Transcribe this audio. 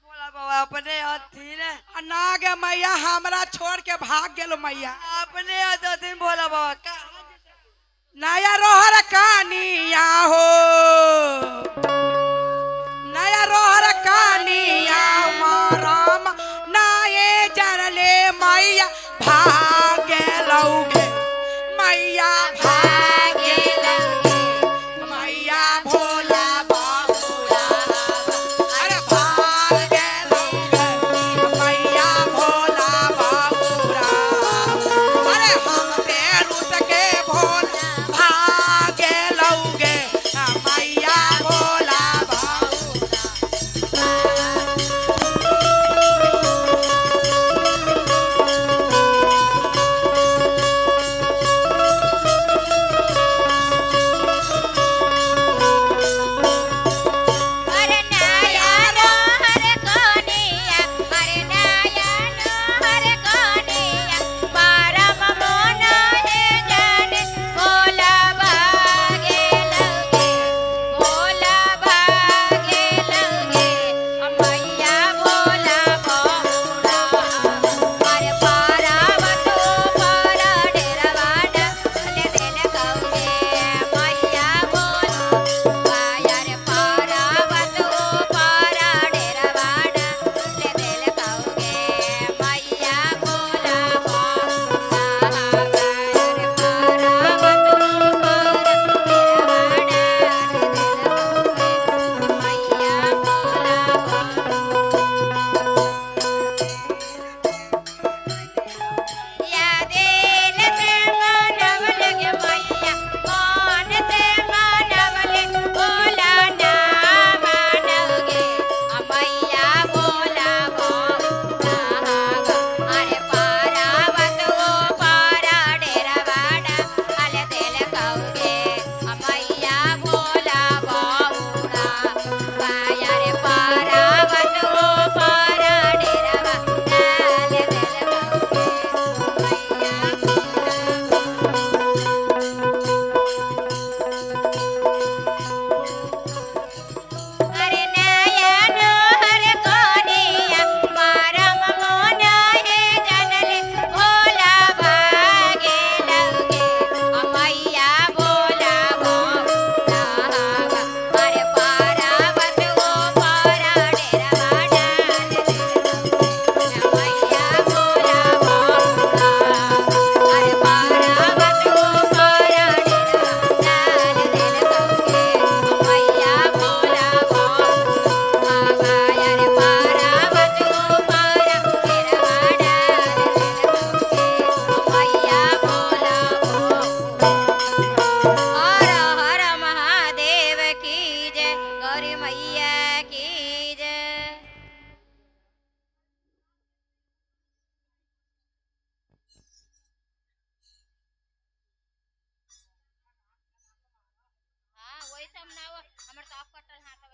भोला बाबा अपने अथी ने ना गे मैया हमरा छोड़ के भाग गेलो मैया अपने अथी भोला बाबा का नया रोहर कानिया हो नया रोहर कानिया माराम नाये जानले मैया भाग गेलौगे मैया भाग गेलौगे मैया भोला बाबूरा अरे भाग गेलौगे मैया भोला बाबूरा अरे हम पे रुस के भोला भाग गेलौगे मैया भोला बाबूरा अरे नया रोहर कोनिया अरे नया रोहर कोनिया परम मोन है जाने भोला भागे लगे मैया भोला बाबूरा अरे पारावतो पारा डेरावाड़ा ले देले कौगे मैया भोला रे पारावतो पारा डेरावाड़ा ले देले कौगे मैया भोला बाबूरा रे पारावतो पारा डेरावाड़ा ले देले कौगे मैया अरे नया रोहर कोनिया परम मोन है जानले भोला भागे लगे मैया भोला बाबूरा अरे पारावतो पारा डेरावाड़ा ले देले मैया भोला बाबूरा अरे पारावतो पारा डेरावाड़ा ले देले कौगे मैया भोला बाबूरा रे पारावतो पारा डेरावाड़ा ले देले कौगे मैया भोला हर हर महादेव की जय गौरी मैया की जय। हाँ वही सब ना हमर तो कटल हाथ